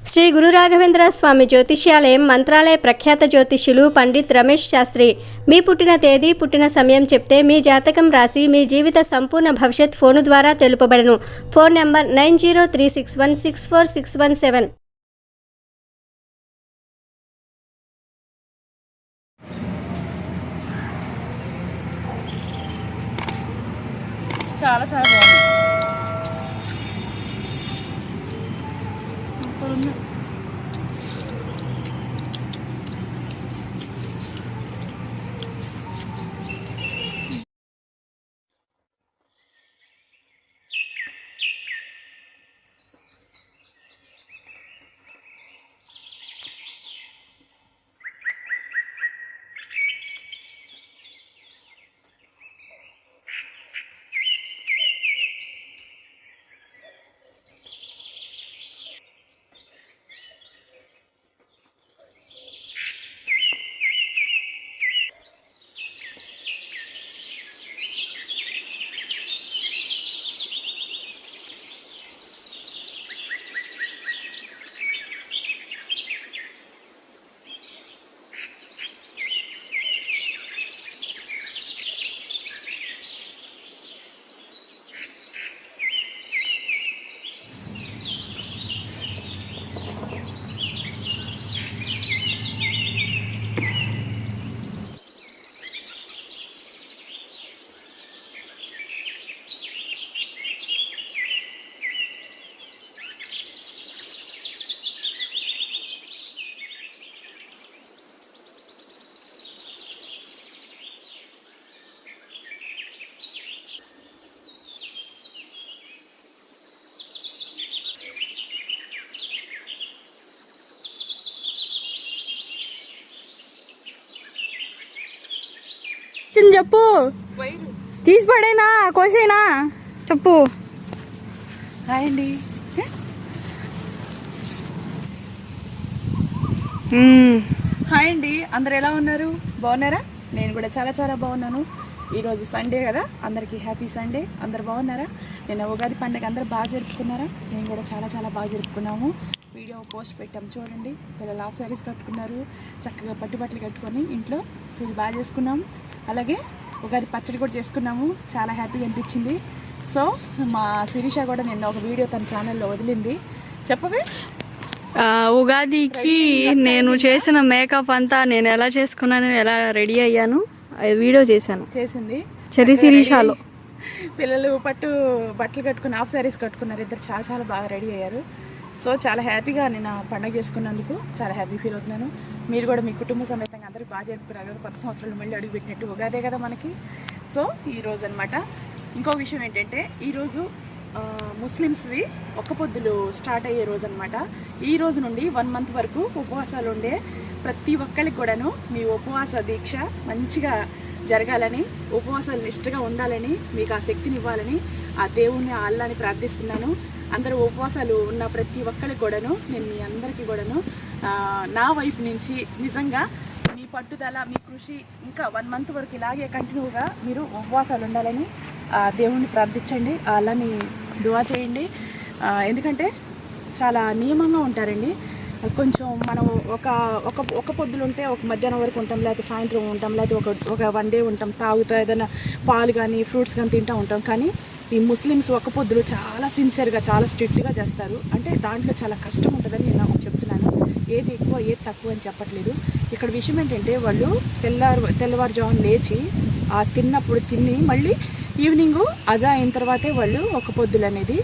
శ్రీ గురు రాఘవేంద్ర స్వామి జ్యోతిష్యాలయం మంత్రాలయ ప్రఖ్యాత జ్యోతిష్యులు పండిత్ రమేష్ శాస్త్రి. మీ పుట్టిన తేదీ, పుట్టిన సమయం చెప్తే మీ జాతకం రాసి మీ జీవిత సంపూర్ణ భవిష్యత్ ఫోను ద్వారా తెలుపబడను. Phone number 9036164617. చాలా చాలా బాగుంది. చెప్పు, తీసి పడేనా కోసేనా చెప్పు. హాయ్ అండి. హాయ్ అండి, అందరు ఎలా ఉన్నారు? బాగున్నారా? నేను కూడా చాలా చాలా బాగున్నాను. ఈరోజు సండే కదా, అందరికీ హ్యాపీ సండే. అందరు బాగున్నారా? నిన్న ఉగాది పండుగ అందరూ బాగా జరుపుకున్నారా? నేను కూడా చాలా చాలా బాగా జరుపుకున్నాము. వీడియో పోస్ట్ పెట్టాము చూడండి. పిల్లలు హాఫ్ శారీస్ కట్టుకున్నారు, చక్కగా పట్టుబట్టలు కట్టుకొని ఇంట్లో పూజ బాగా చేసుకున్నాము. అలాగే ఉగాది పచ్చడి కూడా చేసుకున్నాము. చాలా హ్యాపీగా అనిపించింది. సో మా శిరీష కూడా నిన్న ఒక వీడియో తన ఛానల్లో వదిలింది. చెప్పవే. ఉగాదికి నేను చేసిన మేకప్ అంతా నేను ఎలా చేసుకున్నాను, ఎలా రెడీ అయ్యాను వీడియో చేసింది చెరి శిరీషలో. పిల్లలు పట్టు బట్టలు కట్టుకుని హాఫ్ శారీస్ కట్టుకున్నారు. ఇద్దరు చాలా చాలా బాగా రెడీ అయ్యారు. సో చాలా హ్యాపీగా నేను పండగ చేసుకున్నందుకు చాలా హ్యాపీ ఫీల్ అవుతున్నాను. మీరు కూడా మీ కుటుంబ సమేతంగా అందరూ బాగా జరుపుకున్నారు కదా. కొత్త సంవత్సరాలు మళ్ళీ అడుగు పెట్టినట్టు ఉగాదే కదా మనకి. సో ఈరోజు అనమాట ఇంకో విషయం ఏంటంటే, ఈరోజు ముస్లిమ్స్వి ఒక్క పొద్దులు స్టార్ట్ అయ్యే రోజు అనమాట. ఈ రోజు నుండి 1 మంత్ వరకు ఉపవాసాలు ఉండే ప్రతి ఒక్కరికి కూడాను మీ ఉపవాస దీక్ష మంచిగా జరగాలని, ఉపవాసాలు నిష్ఠగా ఉండాలని, మీకు ఆ శక్తిని ఇవ్వాలని ఆ దేవుణ్ణి, ఆ అల్లాని ప్రార్థిస్తున్నాను. అందరూ ఉపవాసాలు ఉన్న ప్రతి ఒక్కరికి కూడాను నేను మీ అందరికీ కూడాను నా వైపు నుంచి నిజంగా మీ పట్టుదల, మీ కృషి ఇంకా 1 మంత్ వరకు ఇలాగే కంటిన్యూగా మీరు ఉపవాసాలు ఉండాలని దేవుణ్ణి ప్రార్థించండి, ఆ అల్లాని దువా చేయండి. ఎందుకంటే చాలా నియమంగా ఉంటారండి. కొంచెం మనం ఒక పొద్దులు ఉంటే ఒక మధ్యాహ్నం వరకు ఉంటాం, లేకపోతే సాయంత్రం ఉంటాం, లేకపోతే ఒక 1 డే ఉంటాం, తాగుతా ఏదైనా పాలు కానీ ఫ్రూట్స్ కానీ తింటూ ఉంటాం. కానీ ఈ ముస్లిమ్స్ ఒక్క పొద్దులు చాలా సిన్సియర్గా, చాలా స్ట్రిక్ట్గా చేస్తారు. అంటే దాంట్లో చాలా కష్టం ఉంటుందని నేను చెప్తున్నాను. ఏది ఎక్కువ ఏది తక్కువ అని చెప్పట్లేదు. ఇక్కడ విషయం ఏంటంటే, వాళ్ళు తెల్లవారుజామున లేచి తిన్నప్పుడు తిని మళ్ళీ ఈవినింగు అజా అయిన తర్వాతే వాళ్ళు ఒక పొద్దులు అనేది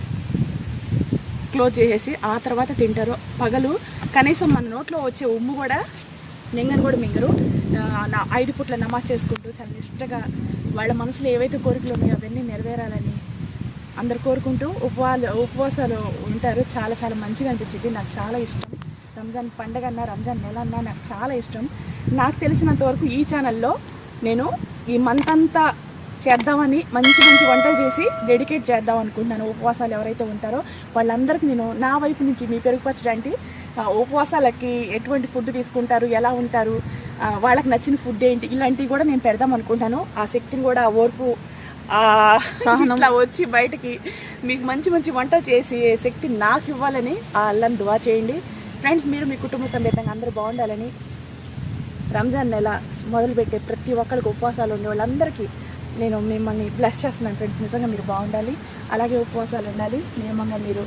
క్లోజ్ చేసేసి ఆ తర్వాత తింటారు. పగలు కనీసం మన నోట్లో వచ్చే ఉమ్ము కూడా మింగని కూడా మింగరు. 5 పూట్ల నమాజ్ చేసుకుంటూ చాలా నిష్టగా వాళ్ళ మనసులో ఏవైతే కోరికలు ఉన్నాయో అవన్నీ నెరవేరాలని అందరు కోరుకుంటూ ఉపవాసాలు ఉంటారు. చాలా చాలా మంచిగా అనిపించింది. నాకు చాలా ఇష్టం. రంజాన్ పండగ అన్నా, రంజాన్ నెల అన్నా నాకు చాలా ఇష్టం. నాకు తెలిసినంత వరకు ఈ ఛానల్లో నేను ఈ మంత్ అంతా చేద్దామని మంచి మంచి వంటలు చేసి డెడికేట్ చేద్దాం అనుకుంటున్నాను. ఉపవాసాలు ఎవరైతే ఉంటారో వాళ్ళందరికీ నేను నా వైపు నుంచి మీ పెరుగుపరచడానికి ఉపవాసాలకి ఎటువంటి ఫుడ్ తీసుకుంటారు, ఎలా ఉంటారు, వాళ్ళకి నచ్చిన ఫుడ్ ఏంటి, ఇలాంటివి కూడా నేను పెడదాం అనుకుంటాను. ఆ శక్తిని కూడా, ఓర్పు ఇట్లా వచ్చి బయటకి మీకు మంచి మంచి వంట చేసి శక్తి నాకు ఇవ్వాలని ఆ అల్లాని దువా చేయండి. ఫ్రెండ్స్, మీరు మీ కుటుంబ సమేతంగా అందరూ బాగుండాలని, రంజాన్ నెల మొదలుపెట్టే ప్రతి ఒక్కరికి ఉపవాసాలు ఉండే వాళ్ళందరికీ నేను మిమ్మల్ని బ్లెస్ చేస్తున్నాను ఫ్రెండ్స్. నిజంగా మీరు బాగుండాలి, అలాగే ఉపవాసాలు ఉండాలి. నియమంగా మీరు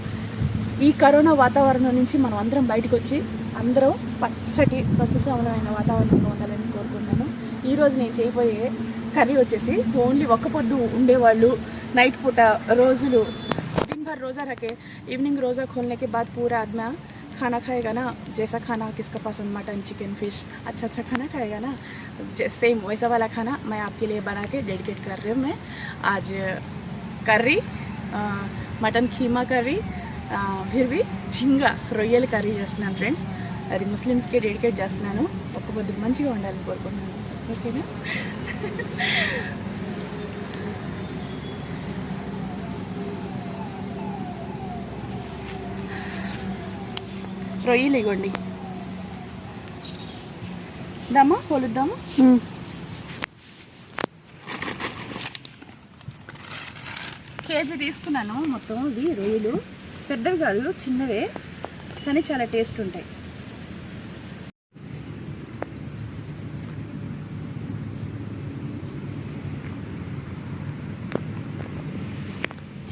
ఈ కరోనా వాతావరణం నుంచి మనం అందరం బయటకు వచ్చి అందరూ పచ్చటి స్వచ్ఛమైన వాతావరణంలో ఉండాలని కోరుకుంటున్నాను. ఈరోజు నేను చేయబోయే కర్రీ వచ్చేసి ఓన్లీ ఒక్క పొద్దు ఉండేవాళ్ళు నైట్ పూట రోజులు दिन भर रोज़ा रखे, इवनिंग रोज़ा खोलने के बाद पूरा आदमी खाना खाएगा ना, जैसा खाना किसका पसंद, मटन चिकन फिश अच्छा खाना खाएगा ना, सेम वैसा वाला खाना मैं आपके लिए बना के डेडिकेट कर रही हूँ. मैं आज कर्री मटन खीमा कर्री फिर भी झिंगा రొయ్యల కర్రీ చేస్తున్నాను ఫ్రెండ్స్. అది ముస్లిమ్స్కి డెడికేట్ చేస్తున్నాను. ఒక పొద్దు మంచిగా ఉండాలని కోరుకుంటున్నాను. ఓకేనా? రొయ్యలు ఇవ్వండి. దమ్మా పోలుద్దామా? కేజీ తీసుకున్నాను మొత్తం. ఇవి రొయ్యలు పెద్దవి కాదు, చిన్నవే, కానీ చాలా టేస్ట్ ఉంటాయి.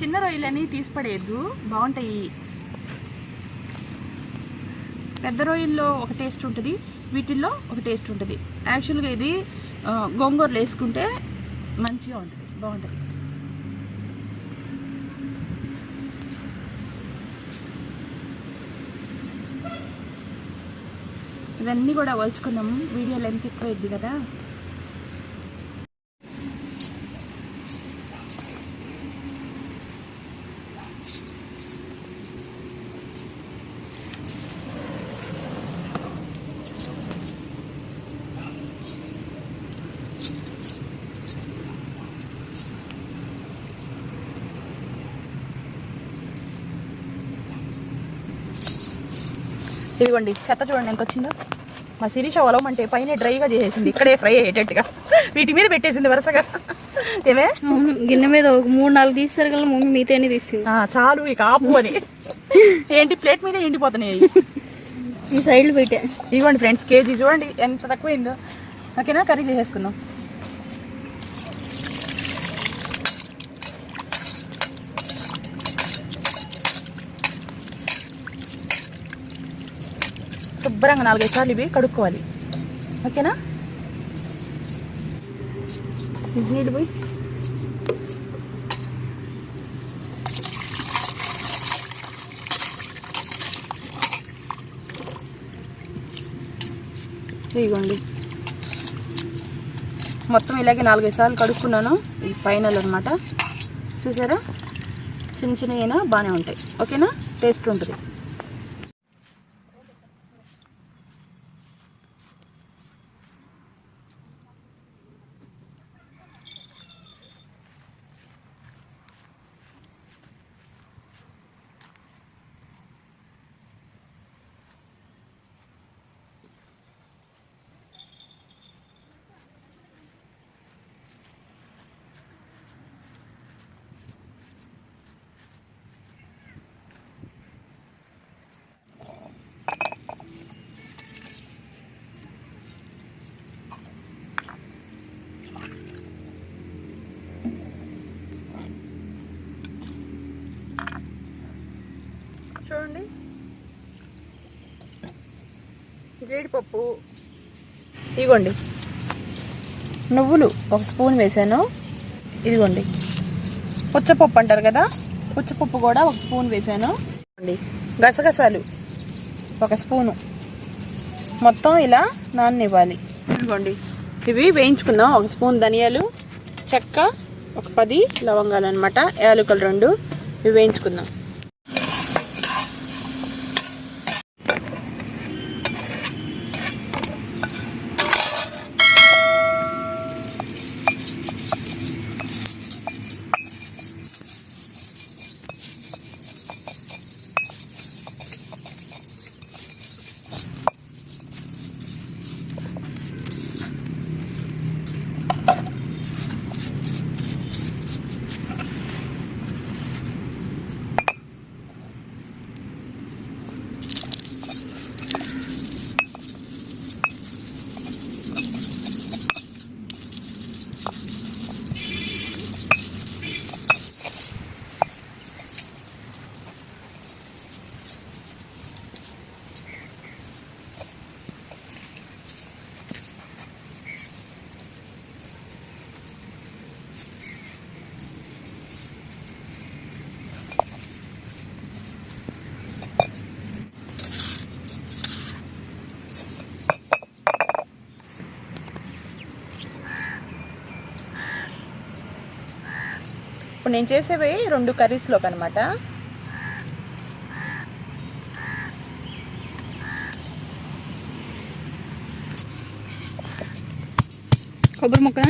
చిన్న రొయ్యలని తీసి పడేయద్దు, బాగుంటాయి. పెద్ద రొయ్యల్లో ఒక టేస్ట్ ఉంటుంది, వీటిల్లో ఒక టేస్ట్ ఉంటుంది. యాక్చువల్గా ఇది గోంగూరలు వేసుకుంటే మంచిగా ఉంటుంది, బాగుంటుంది. ఇవన్నీ కూడా వలుచుకున్నాము, వీడియో లెంత్ ఎక్కువ అయింది కదా. ఇదిగోండి చెత్త చూడండి ఎంత వచ్చిందో. మా శిరీష ఒలవమంటే పైన డ్రైగా చేసేసింది, ఇక్కడే ఫ్రై అయ్యేటట్టుగా వీటి మీద పెట్టేసింది వరుసగా. ఏమే గిన్నె మీద ఒక 3-4 తీస్తారు కదా మమ్మీ, మిగతాని తీసింది. చాలు ఇక ఆపు అని. ఏంటి ప్లేట్ మీద ఎండిపోతున్నాయి ఈ సైడ్లు పెట్టా. ఇదిగోండి ఫ్రెండ్స్, కేజీ చూడండి ఎంత తక్కువైందో. ఓకేనా, కర్రీ చేసేసుకుందాం. శుభ్రంగా 4-5 సార్లు ఇవి కడుక్కోవాలి. ఓకేనా? నీళ్ళు పోయి ఇదిగోండి మొత్తం ఇలాగే 4-5 సార్లు కడుక్కున్నాను. ఇది ఫైనల్ అనమాట. చూసారా, చిన్న చిన్నగా బాగానే ఉంటాయి. ఓకేనా, టేస్ట్ ఉంటుంది. చూడండి, జీడిపప్పు, ఇదిగోండి నువ్వులు 1 స్పూన్ వేసాను. ఇదిగోండి పుచ్చపప్పు అంటారు కదా, పుచ్చపప్పు కూడా 1 స్పూన్ వేసాను. గసగసాలు 1 స్పూను. మొత్తం ఇలా నాననివ్వాలి. ఇదిగోండి ఇవి వేయించుకుందాం. 1 స్పూన్ ధనియాలు, చెక్క, ఒక 10 లవంగాలు అనమాట, యాలకులు 2 ఇవి వేయించుకుందాం. ఇప్పుడు నేను చేసేవి 2 కర్రీస్లోకి అనమాట. కొబ్బరి ముక్క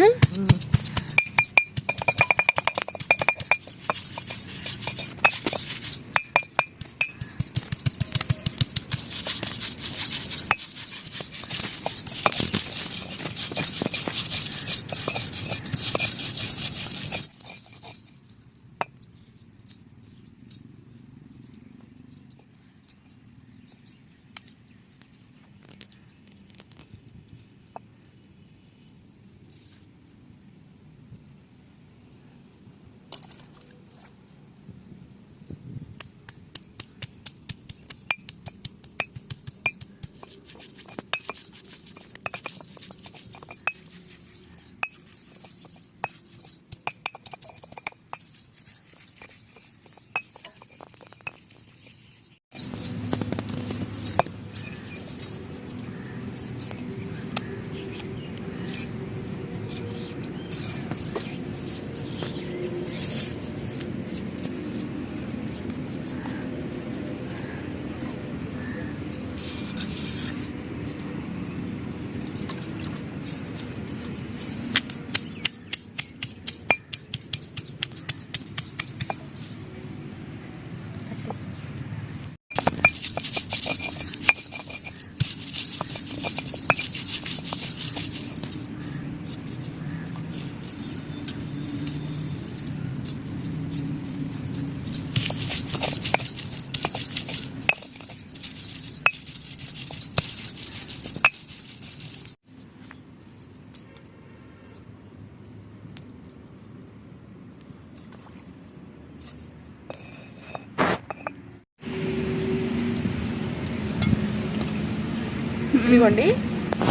ఇదిగోండి,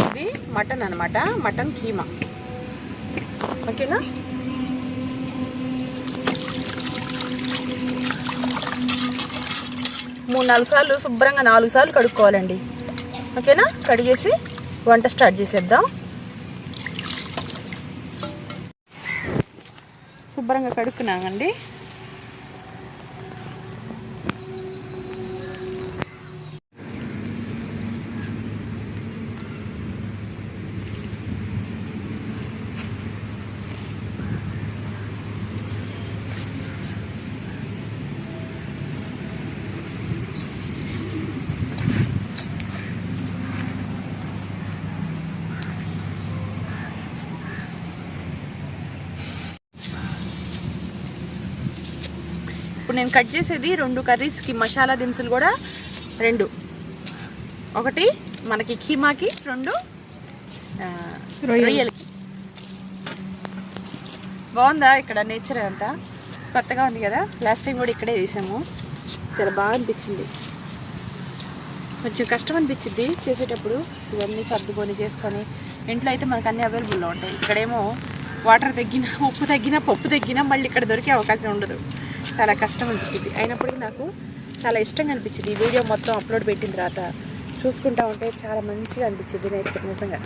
ఇది మటన్ అనమాట, మటన్ కీమా. ఓకేనా? మూడు 4 సార్లు శుభ్రంగా 4 సార్లు కడుక్కోవాలండి. ఓకేనా? కడిగేసి వంట స్టార్ట్ చేసేద్దాం. శుభ్రంగా కడుక్కున్నామండి. ఇప్పుడు నేను కట్ చేసేది 2 కర్రీస్కి మసాలా దినుసులు కూడా 2. ఒకటి మనకి కీమాకి, 2 రొయ్యలకి. బాగుందా? ఇక్కడ నేచర్ అంతా కొత్తగా ఉంది కదా. లాస్ట్ టైం కూడా ఇక్కడే వేసాము. చాలా బాగా అనిపించింది. కొంచెం కష్టం అనిపించింది చేసేటప్పుడు, ఇవన్నీ సర్దుకొని చేసుకొని. ఇంట్లో అయితే మనకు అన్నీ అవైలబుల్లో ఉంటాయి. ఇక్కడేమో వాటర్ తగ్గినా, ఉప్పు తగ్గినా, పప్పు తగ్గినా మళ్ళీ ఇక్కడ దొరికే అవకాశం ఉండదు. చాలా కష్టం అనిపించింది. అయినప్పటికీ నాకు చాలా ఇష్టంగా అనిపించింది. ఈ వీడియో మొత్తం అప్లోడ్ పెట్టిన తర్వాత చూసుకుంటా ఉంటే చాలా మంచిగా అనిపించింది నేచర్ నిజంగా.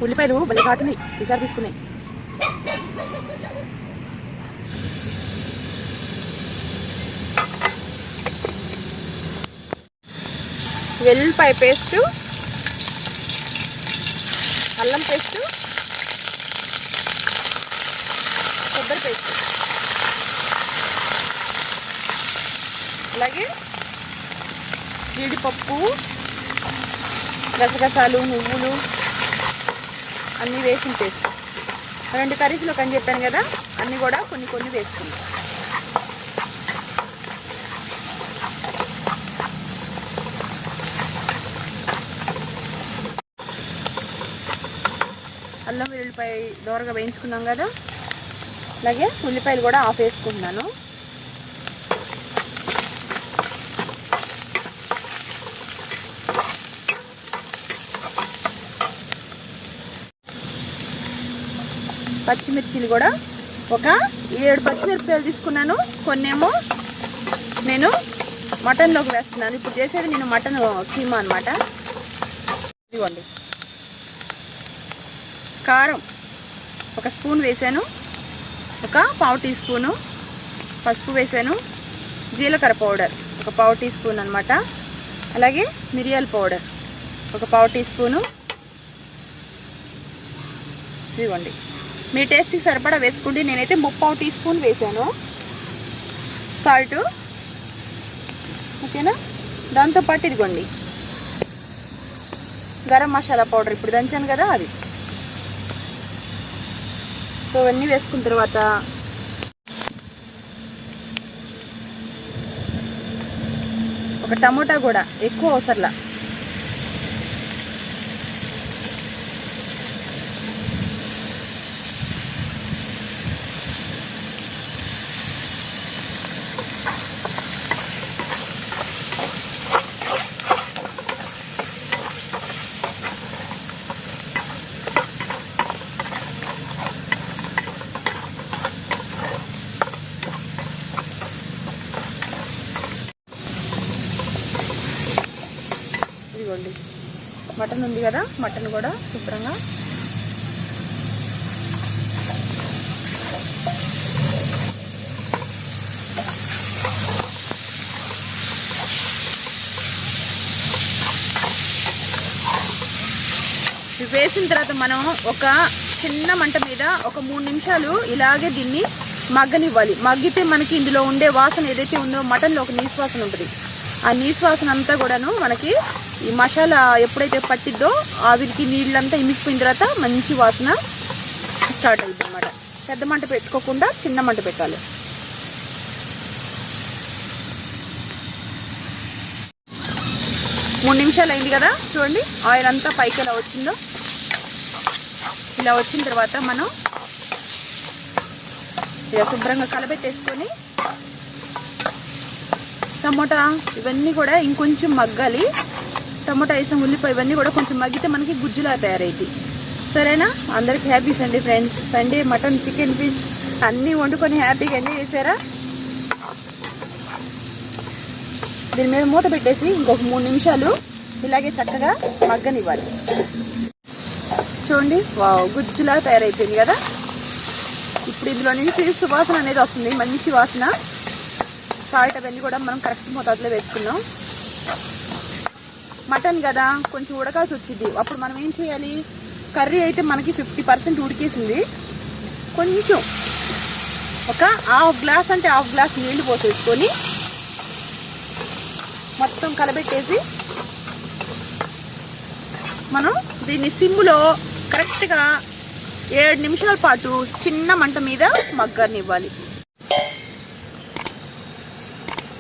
ఉల్లిపాయలు భలే ఘాటున్నాయి, ఈసారి తీసుకున్నాయి. వెల్లుల్లిపాయ పేస్టు, అల్లం పేస్టు, కొబ్బరి పేస్టు, అలాగే జీడిపప్పు, గసగసాలు, నువ్వులు అన్నీ వేసిన పేస్ట్. 2 కర్రీస్లోకి అని చెప్పాను కదా, అన్నీ కూడా కొన్ని కొన్ని వేసుకుందాం. అల్లం వెల్లుల్లిపాయ దోరగా వేయించుకున్నాం కదా, అలాగే ఉల్లిపాయలు కూడా ఆఫ్ వేసుకుంటున్నాను. పచ్చిమిర్చిలు కూడా ఒక 7 పచ్చిమిరపకాయలు తీసుకున్నాను. కొన్నేమో నేను మటన్లోకి వేస్తున్నాను. ఇప్పుడు చేసేది నేను మటన్ కీమా అనమాట. ఇదిగోండి, కారం 1 స్పూన్ వేసాను, ఒక 1/4 టీ స్పూను పసుపు వేసాను, జీలకర్ర పౌడర్ 1/4 టీ స్పూన్ అనమాట, అలాగే మిరియాల పౌడర్ 1/4 టీ స్పూను. ఇదిగోండి, మీ టేస్ట్కి సరిపడా వేసుకోండి. నేనైతే 3/4 టీ స్పూన్ వేసాను సాల్ట్. ఓకేనా? దాంతోపాటు ఇదిగోండి గరం మసాలా పౌడర్ ఇప్పుడు దంచాను కదా అది. సో ఇవన్నీ వేసుకున్న తర్వాత ఒక టమోటా కూడా ఎక్కువ అవసరంలా, ఇదిగోండి మటన్ ఉంది కదా, మటన్ కూడా శుభ్రంగా వేసిన తర్వాత మనం ఒక చిన్న మంట మీద ఒక 3 నిమిషాలు ఇలాగే దీన్ని మగ్గనివ్వాలి. మగ్గితే మనకి ఇందులో ఉండే వాసన ఏదైతే ఉందో మటన్లో ఒక నీసు వాసన ఉంటుంది. ఆ నీసు వాసన అంతా కూడాను మనకి ఈ మసాలా ఎప్పుడైతే పట్టిద్దో ఆవిరికి నీళ్ళంతా ఇమికిపోయిన తర్వాత మంచి వాసన స్టార్ట్ అవుతుంది అన్నమాట. పెద్ద మంట పెట్టుకోకుండా చిన్న మంట పెట్టాలి. మూడు నిమిషాలు అయింది కదా, చూడండి ఆయిల్ అంతా పైకి ఎలా వచ్చిందో. ఇలా వచ్చిన తర్వాత మనం ఇలా శుభ్రంగా కలబెట్టేసుకొని టమోటా ఇవన్నీ కూడా ఇంకొంచెం మగ్గాలి. టమోటా వేసాం, ఉల్లిపాయ ఇవన్నీ కూడా కొంచెం మగ్గితే మనకి గుజ్జులా తయారైంది. సరేనా? అందరికి happy Sunday friends. Sunday mutton, chicken, fish అన్నీ వండుకొని హ్యాపీగా ఎంజాయ్ చేశారా? దీని మీద మూత పెట్టేసి ఇంకొక 3 నిమిషాలు ఇలాగే చక్కగా మగ్గనివ్వాలి. చూడండి, వావ్, గుజ్జులా తయారైపోయింది కదా. ఇప్పుడు ఇందులో నుంచి సువాసన అనేది వస్తుంది, మంచి వాసన. సాల్ట్ అవన్నీ కూడా మనం కరెక్ట్ మోతాదులో వేసుకున్నాం. మటన్ కదా కొంచెం ఉడకాల్సి వచ్చింది. అప్పుడు మనం ఏం చేయాలి, కర్రీ అయితే మనకి 50% ఉడికేసింది. కొంచెం ఒక ½ గ్లాస్ అంటే ½ గ్లాస్ నీళ్లు పోసేసుకొని మొత్తం కలబెట్టేసి మనం దీన్ని సిమ్లో కరెక్ట్గా 7 నిమిషాల పాటు చిన్న మంట మీద మగ్గనివ్వాలి.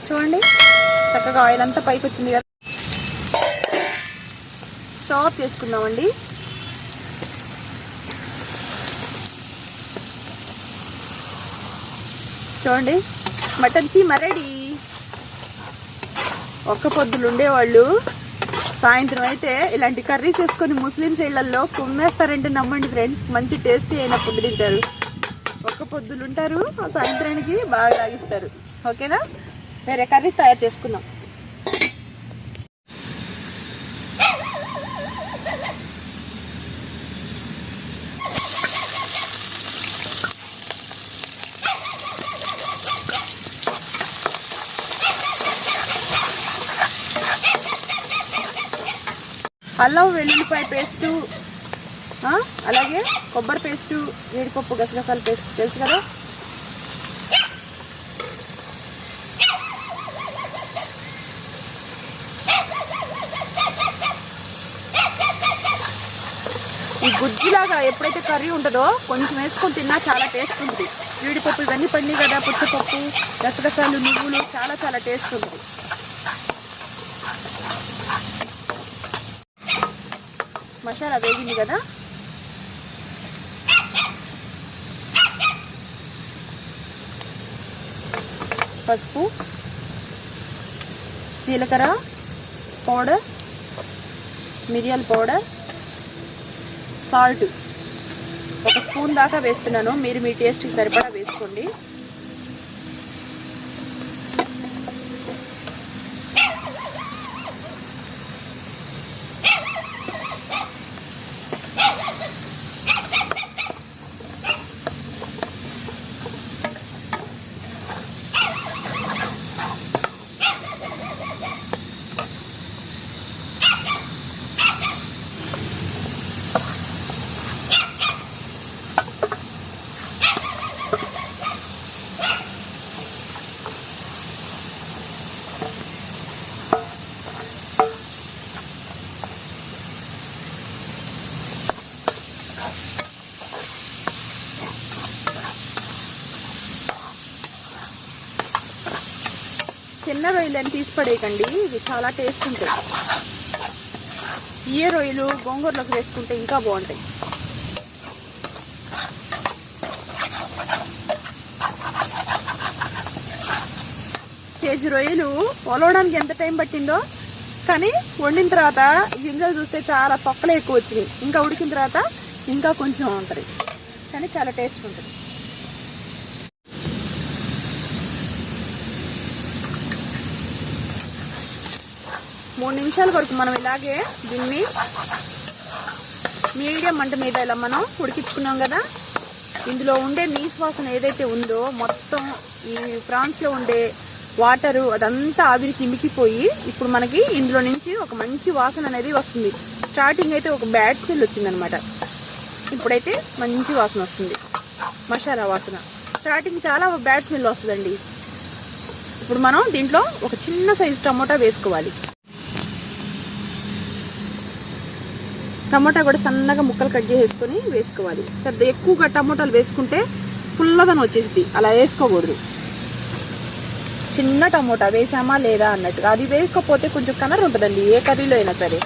చూడండి చక్కగా ఆయిల్ అంతా పైకి వచ్చింది కదా. స్టవ్ ఆఫ్ చేసుకుందామండి. చూడండి మటన్ కీమా రెడీ. ఒక్క పొద్దులు ఉండేవాళ్ళు సాయంత్రం అయితే ఇలాంటి కర్రీస్ వేసుకొని ముస్లిమ్స్ ఇళ్లలో కుమ్మేస్తారంటే నమ్మండి ఫ్రెండ్స్, మంచి టేస్టీ అయిన ఫుడ్ తింటారు. ఒక్క పొద్దులు ఉంటారు, సాయంత్రానికి బాగా తాగిస్తారు. ఓకేనా? వేరే కర్రీ తయారు చేసుకున్నాం. అల్లం వెల్లుల్లిపాయ పేస్టు, అలాగే కొబ్బరి పేస్టు, జీడిపప్పు, గసగసాల పేస్ట్ తెలుసు కదా. ఈ గుజ్జులాగా ఎప్పుడైతే కర్రీ ఉంటుందో కొంచెం వేసుకొని తిన్నా చాలా టేస్ట్ ఉంటుంది. జీడిపప్పు ఇవన్నీ పండి కదా, పుచ్చపప్పు, గసగసాలు, నువ్వులు, చాలా చాలా టేస్ట్ ఉంటుంది. మసాలా వేగింది కదా, పసుపు, జీలకర్ర పౌడర్, మిరియాల పౌడర్, సాల్ట్ 1 స్పూన్ దాకా వేస్తున్నాను. మీరు మీ టేస్ట్కి సరిపడా వేసుకోండి. చిన్న రొయ్యలని తీసి పడేయకండి, ఇవి చాలా టేస్ట్ ఉంటాయి. ఈ రొయ్యలు గోంగూరలోకి వేసుకుంటే ఇంకా బాగుంటాయి. కేజీ రొయ్యలు ఒలవడానికి ఎంత టైం పట్టిందో, కానీ వండిన తర్వాత గింజలు చూస్తే చాలా తొక్కలు ఎక్కువ వచ్చినాయి. ఇంకా ఉడికిన తర్వాత ఇంకా కొంచెం ఉంటుంది, కానీ చాలా టేస్ట్ ఉంటుంది. మూడు నిమిషాల వరకు మనం ఇలాగే దీన్ని మీడియం మంట మీద ఇలా మనం ఉడికించుకున్నాం కదా. ఇందులో ఉండే నీసు వాసన ఏదైతే ఉందో మొత్తం ఈ ప్రాన్స్లో ఉండే వాటరు అదంతా ఆవిరికి ఇమికిపోయి ఇప్పుడు మనకి ఇందులో నుంచి ఒక మంచి వాసన అనేది వస్తుంది. స్టార్టింగ్ అయితే ఒక బ్యాడ్ స్మెల్ వచ్చిందనమాట, ఇప్పుడైతే మంచి వాసన వస్తుంది, మసాలా వాసన. స్టార్టింగ్ చాలా బ్యాడ్ స్మెల్ వస్తుందండి. ఇప్పుడు మనం దీంట్లో ఒక చిన్న సైజు టమోటా వేసుకోవాలి. టమోటా కూడా సన్నగా ముక్కలు కట్ చేసుకొని వేసుకోవాలి. పెద్ద ఎక్కువగా టమోటాలు వేసుకుంటే పుల్లదనం వచ్చేసింది, అలా వేసుకోకూడదు. చిన్న టమోటా వేసామా లేదా అన్నట్టుగా, అది వేసుకోకపోతే కొంచెం కలర్ ఉంటుందండి ఏ కర్రీలో అయినా సరే.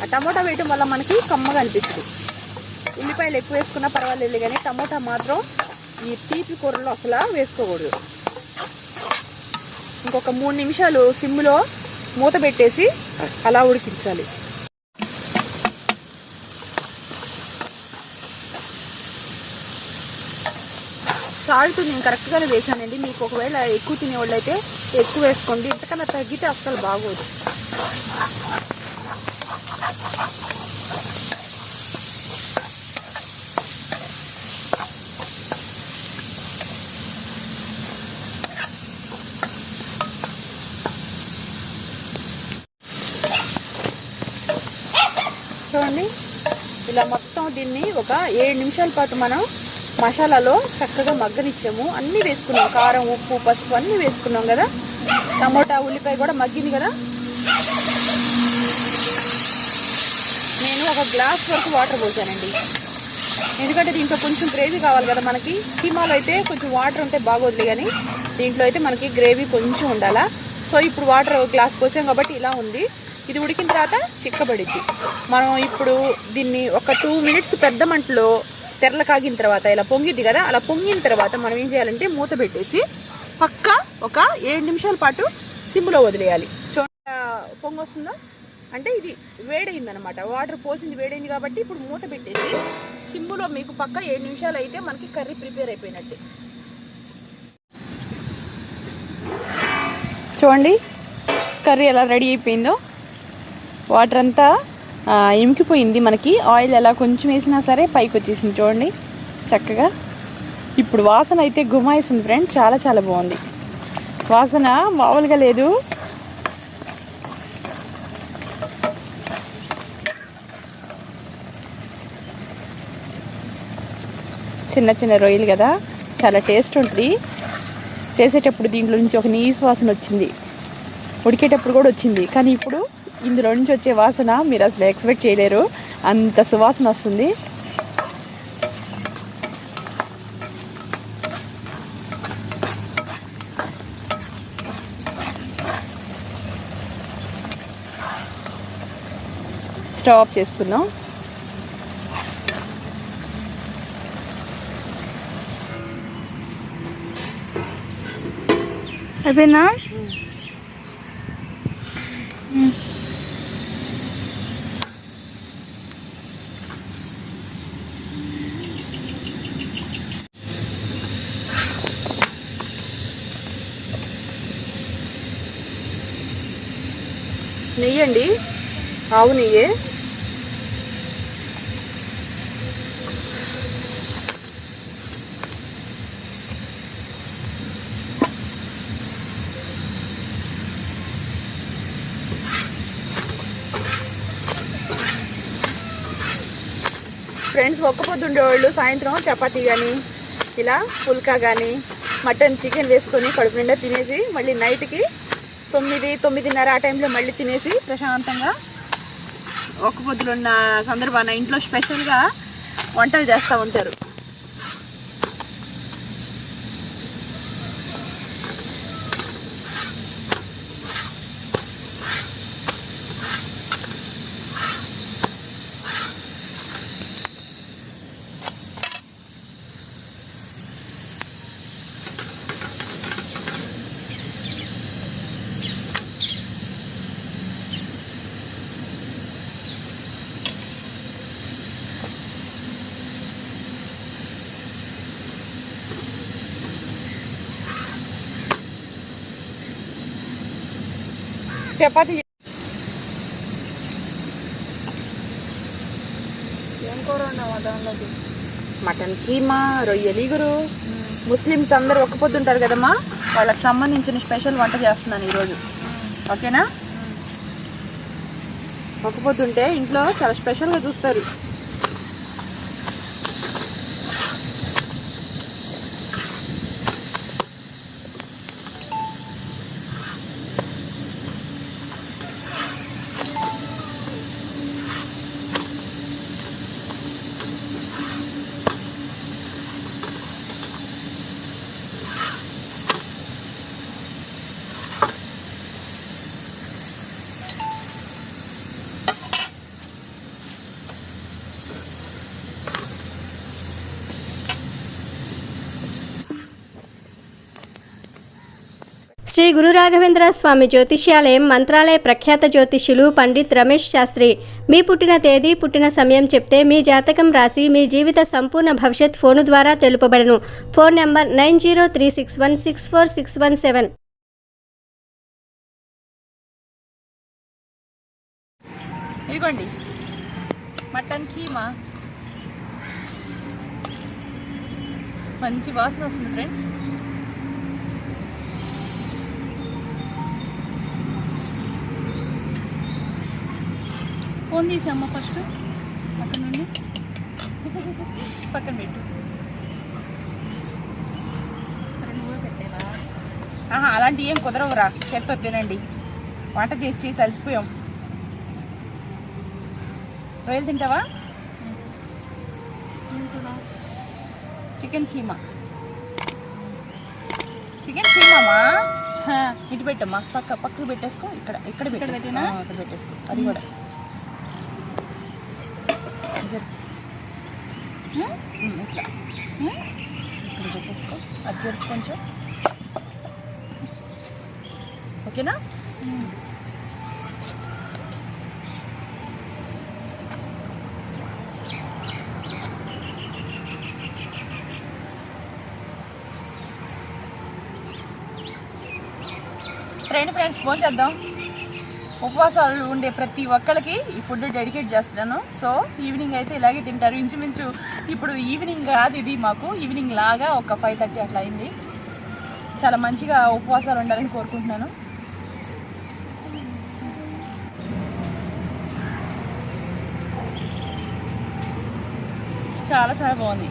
ఆ టమోటా వేయటం వల్ల మనకి కమ్మగా అనిపిస్తుంది. ఉల్లిపాయలు ఎక్కువ వేసుకున్నా పర్వాలేదు, కానీ టమోటా మాత్రం ఈ తీపి కూరలో అసలు వేసుకోకూడదు. ఇంకొక 3 నిమిషాలు సిమ్లో మూత పెట్టేసి అలా ఉడికించాలి. సాల్ట్ నేను కరెక్ట్గానే వేసానండి. మీకు ఒకవేళ ఎక్కువ తినేవాళ్ళు అయితే ఎక్కువ వేసుకోండి, ఇంతకన్నా తగ్గితే అస్సలు బాగోదు. చూడండి, ఇలా మొత్తం దీన్ని ఒక 7 నిమిషాల పాటు మనం మసాలాలో చక్కగా మగ్గనిచ్చాము. అన్నీ వేసుకున్నాం, కారం, ఉప్పు, పసుపు అన్నీ వేసుకున్నాం కదా. టమోటా, ఉల్లిపాయ కూడా మగ్గింది కదా. నేను ఒక గ్లాస్ వరకు వాటర్ పోసానండి, ఎందుకంటే దీంట్లో కొంచెం గ్రేవీ కావాలి కదా మనకి. కీమాలో అయితే కొంచెం వాటర్ ఉంటే బాగోదులే, కానీ దీంట్లో అయితే మనకి గ్రేవీ కొంచెం ఉండాలా. సో ఇప్పుడు వాటర్ గ్లాస్ పోసాం కాబట్టి ఇలా ఉంది. ఇది ఉడికిన తర్వాత చిక్కబడిద్ది. మనం ఇప్పుడు దీన్ని ఒక 2 మినిట్స్ పెద్ద మంటలో తెరలు కాగిన తర్వాత ఇలా పొంగిద్ది కదా, అలా పొంగిన తర్వాత మనం ఏం చేయాలంటే మూత పెట్టేసి పక్క ఒక 7 నిమిషాల పాటు సిమ్లో వదిలేయాలి. పొంగి వస్తుందా అంటే ఇది వేడైందనమాట, వాటర్ పోసింది వేడైంది కాబట్టి ఇప్పుడు మూత పెట్టేసి సిమ్లో మీకు పక్క 7 నిమిషాలు అయితే మనకి కర్రీ ప్రిపేర్ అయిపోయినట్టే. చూడండి కర్రీ ఎలా రెడీ అయిపోయిందో, వాటర్ అంతా ఇంకిపోయింది. మనకి ఆయిల్ ఎలా కొంచెం వేసినా సరే పైకి వచ్చేసింది చూడండి చక్కగా. ఇప్పుడు వాసన అయితే గుమాయిస్తుంది ఫ్రెండ్స్, చాలా చాలా బాగుంది వాసన, మామూలుగా లేదు. చిన్న చిన్న రొయ్యలు కదా, చాలా టేస్ట్ ఉంటుంది. చేసేటప్పుడు దీంట్లో నుంచి ఒక నీసు వాసన వచ్చింది, ఉడికేటప్పుడు కూడా వచ్చింది, కానీ ఇప్పుడు ఇందులో నుంచి వచ్చే వాసన మీరు అసలు ఎక్స్పెక్ట్ చేయలేరు, అంత సువాసన వస్తుంది. స్టవ్ ఆఫ్ చేసుకుందాం. అయిపోయిందా? నెయ్యి అండి, ఆవు నెయ్యి. ఫ్రెండ్స్, ఒక్క పొద్దు ఉండేవాళ్ళు సాయంత్రం చపాతీ కానీ ఇలా పుల్కా కానీ మటన్ చికెన్ వేసుకొని కడుపు నిండా తినేసి మళ్ళీ నైట్కి 9-9:30 ఆ టైంలో మళ్ళీ తినేసి ప్రశాంతంగా ఒక్క పొద్దులు ఉన్న సందర్భాన ఇంట్లో స్పెషల్గా వంటలు చేస్తూ ఉంటారు. చపాతీ ఏం కూర ఉన్నావా దానిలోకి? మటన్ కీమా, రొయ్యలు ఇగురు. ముస్లిమ్స్ అందరూ ఒక్క పొద్దు ఉంటారు కదమ్మా, వాళ్ళకి సంబంధించిన స్పెషల్ వంట చేస్తున్నాను ఈరోజు. ఓకేనా? ఒక్క పొద్దు ఉంటే ఇంట్లో చాలా స్పెషల్గా చూస్తారు. శ్రీ గురు రాఘవేంద్ర స్వామి జ్యోతిష్యాలయం మంత్రాలయ ప్రఖ్యాత జ్యోతిష్యులు పండిత్ రమేష్ శాస్త్రి. మీ పుట్టిన తేదీ, పుట్టిన సమయం చెప్తే మీ జాతకం రాసి మీ జీవిత సంపూర్ణ భవిష్యత్ ఫోను ద్వారా తెలుపబడను. Phone number 9036164617. ఇదిగోండి మటన్ కీమా. మంచి వాసన వస్తుంది ఫ్రెండ్స్. ఫోన్ తీసామ్మా ఫస్ట్ అక్కడ నుండి పక్కన పెట్టు. అలాంటి ఏం కుదరవురా, చేత్తో తినండి. వంట చేసి అలసిపోయాం. రొయ్యలు తింటావా? చికెన్ కీమా. చికెన్ కీమామా ఇటు పెట్టమ్మా, పక్కకు పెట్టేసుకో. ఇక్కడ పెట్టేనా? ఇక్కడ పెట్టేసుకో. అది కూడా ఇట్లా ఇక్కడ పెట్టేసుకో. అది జరుపు కొంచెం. ఓకేనా? ఫ్రెండ్స్ ఫోన్ చేద్దాం. ఉపవాసాలు ఉండే ప్రతి ఒక్కరికి ఈ ఫుడ్ డెడికేట్ చేస్తున్నాను. సో ఈవినింగ్ అయితే ఇలాగే తింటారు. ఇంచుమించు ఇప్పుడు ఈవినింగ్ కాదు, ఇది మాకు ఈవినింగ్ లాగా ఒక 5:30 అట్లా అయింది. చాలా మంచిగా ఉపవాసాలు ఉండాలని కోరుకుంటున్నాను. చాలా చాలా బాగుంది.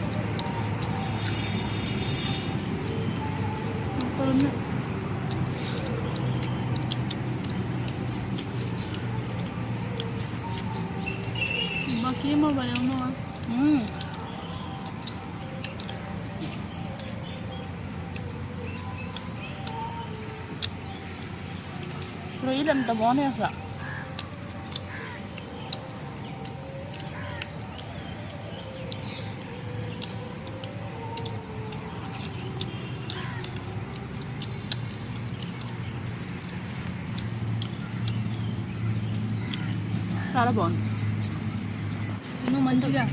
మాకేమో భలే ఉన్నావా? రొయ్యలు ఎంత బాగున్నాయి అసలు. చాలా బాగుంది. నువ్వు మంచిగా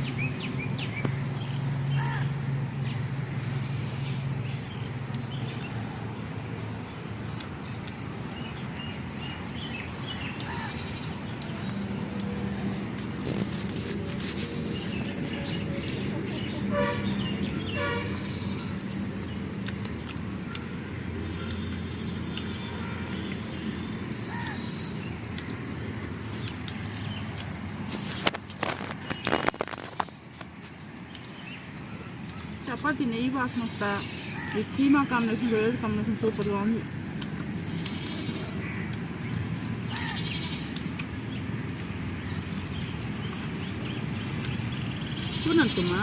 చపాతి నెయ్యి వాసన వస్తా. ఈ కీమా కాంబినేషన్, వేడి కాంబినేషన్ సూపర్గా ఉంది. చూడంతమ్మా,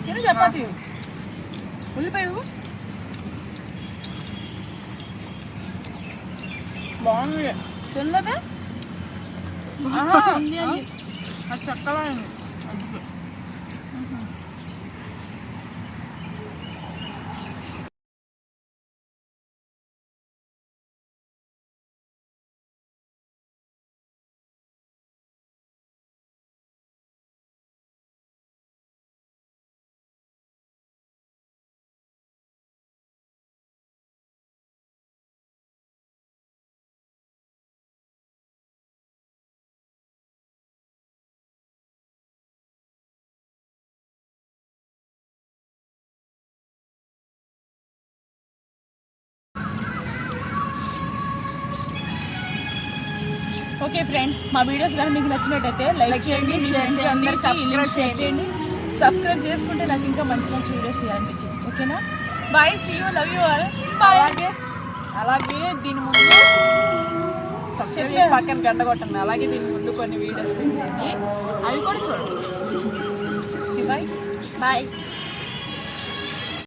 తిను చపాతి. ఉల్లిపాయ బాగుంది. తిన్నదా అది చక్కగా ఉంది. ఓకే ఫ్రెండ్స్, మా వీడియోస్ కానీ మీకు నచ్చినట్టయితే లైక్ చేయండి, షేర్ చేయండి, సబ్స్క్రైబ్ చేయండి. సబ్స్క్రైబ్ చేసుకుంటే నాకు ఇంకా మంచి మంచి వీడియోస్ చేయాలనిపించింది. ఓకేనా, bye, see you, love you all. అలాగే దీని ముందు సబ్స్క్రైబ్ చేసి పక్కన గంట కొట్టండి. అలాగే దీని ముందు కొన్ని వీడియోస్ పెట్టండి, అవి కూడా చూడండి. Bye bye.